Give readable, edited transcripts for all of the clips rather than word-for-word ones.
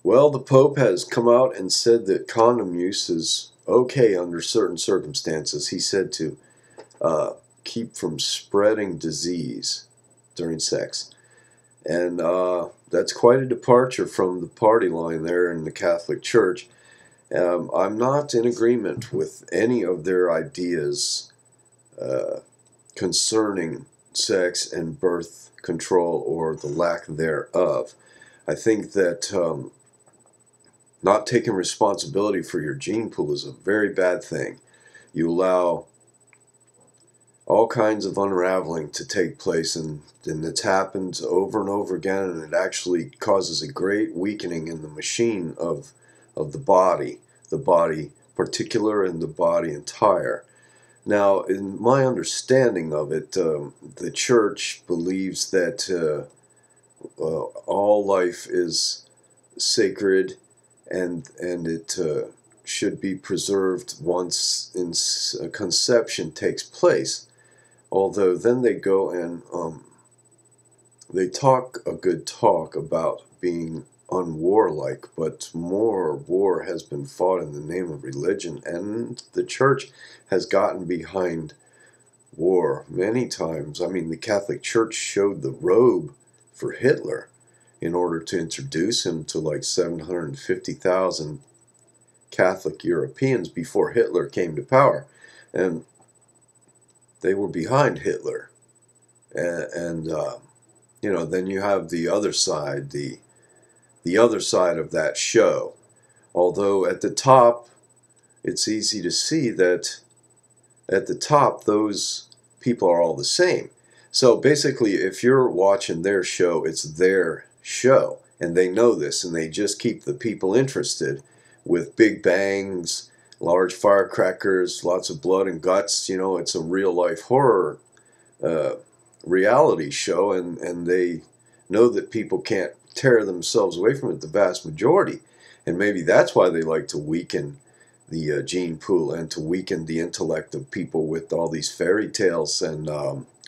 Well, the Pope has come out and said that condom use is okay under certain circumstances. He said to uh, keep from spreading disease during sex. And that's quite a departure from the party line there in the Catholic Church. I'm not in agreement with any of their ideas uh, concerning sex and birth control or the lack thereof. I think that not taking responsibility for your gene pool is a very bad thing. You allow all kinds of unraveling to take place, and it's happened over and over again, and it actually causes a great weakening in the machine of the body particular and the body entire. Now, in my understanding of it, the church believes that all life is sacred, and it should be preserved once conception takes place. Although then they go and they talk a good talk about being unwarlike, but more war has been fought in the name of religion, and the church has gotten behind war many times. I mean, the Catholic Church showed the robe for Hitler in order to introduce him to like 750,000 Catholic Europeans before Hitler came to power. And they were behind Hitler. And then you have the other side, the other side of that show. Although at the top, it's easy to see that at the top, those people are all the same. So basically, if you're watching their show, it's their show. And they know this, and they just keep the people interested with big bangs, large firecrackers, lots of blood and guts. It's a real life horror uh, reality show, and they know that people can't tear themselves away from it, the vast majority. And maybe that's why they like to weaken the gene pool and to weaken the intellect of people with all these fairy tales and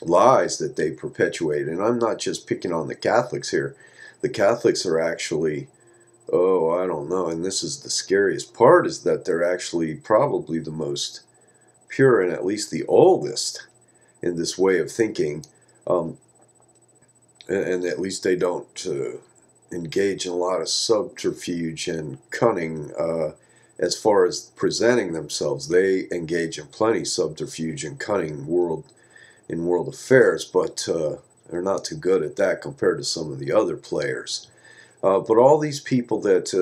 lies that they perpetuate. And I'm not just picking on the Catholics here. The Catholics are actually, oh, I don't know, and this is the scariest part, is that they're actually probably the most pure and at least the oldest in this way of thinking. Um, and at least they don't engage in a lot of subterfuge and cunning as far as presenting themselves. They engage in plenty subterfuge and cunning in world affairs, but they're not too good at that compared to some of the other players. But all these people that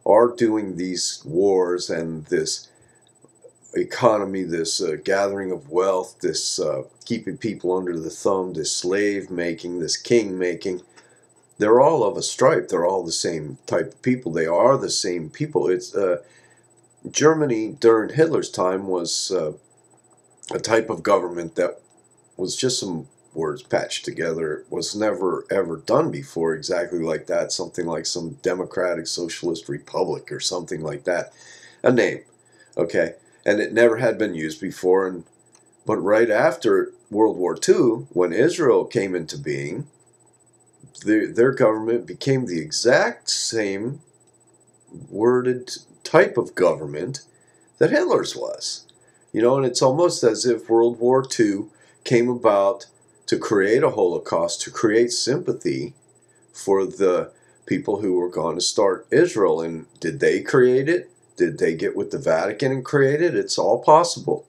are doing these wars and this economy, this gathering of wealth, this keeping people under the thumb, this slave making, this king making, they're all of a stripe. They're all the same type of people. They are the same people. It's Germany during Hitler's time was a type of government that was just some words patched together. It was never ever done before exactly like that. Something like some democratic socialist republic or something like that. A name, okay? And it never had been used before. But right after World War II, when Israel came into being, their government became the exact same worded type of government that Hitler's was. And it's almost as if World War II came about to create a Holocaust, to create sympathy for the people who were going to start Israel. And did they create it? Did they get with the Vatican and create it? It's all possible.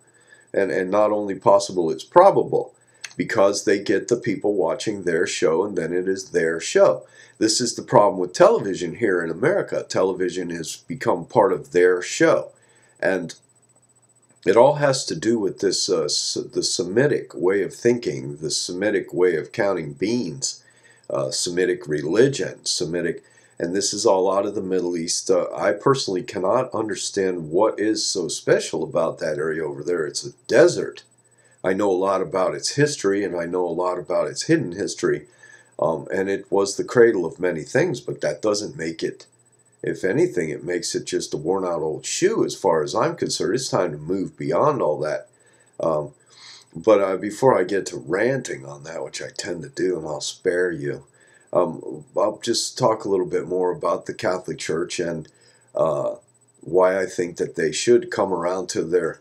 And not only possible, it's probable, because they get the people watching their show, and then it is their show. This is the problem with television here in America. Television has become part of their show. And it all has to do with this the Semitic way of thinking, the Semitic way of counting beans, Semitic religion, and this is all out of the Middle East. I personally cannot understand what is so special about that area over there. It's a desert. I know a lot about its history, and I know a lot about its hidden history, and it was the cradle of many things, but that doesn't make it, if anything, it makes it just a worn-out old shoe as far as I'm concerned. It's time to move beyond all that. But before I get to ranting on that, which I tend to do, and I'll spare you, I'll just talk a little bit more about the Catholic Church and why I think that they should come around to their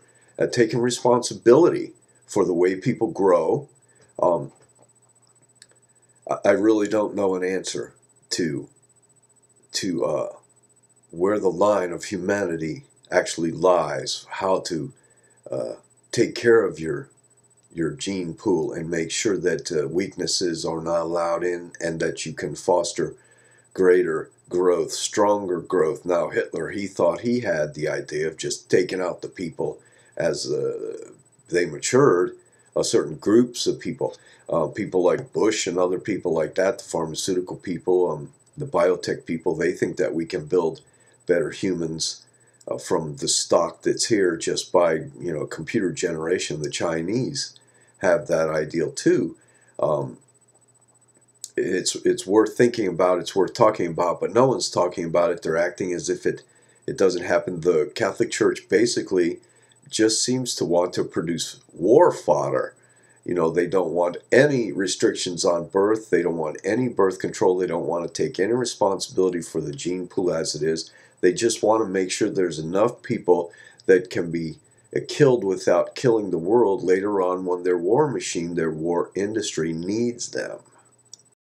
taking responsibility for the way people grow. Um, I really don't know an answer to where the line of humanity actually lies, how to uh, take care of your gene pool and make sure that weaknesses are not allowed in and that you can foster greater growth, stronger growth. Now, Hitler, he thought he had the idea of just taking out the people as they matured, certain groups of people. People like Bush and other people like that, the pharmaceutical people, the biotech people, they think that we can build better humans from the stock that's here just by, computer generation. The Chinese have that ideal too. Um, it's worth thinking about. It's worth talking about, but no one's talking about it. They're acting as if it doesn't happen. The Catholic Church basically just seems to want to produce war fodder. They don't want any restrictions on birth. They don't want any birth control. They don't want to take any responsibility for the gene pool as it is. They just want to make sure there's enough people that can be killed without killing the world later on when their war machine, their war industry needs them.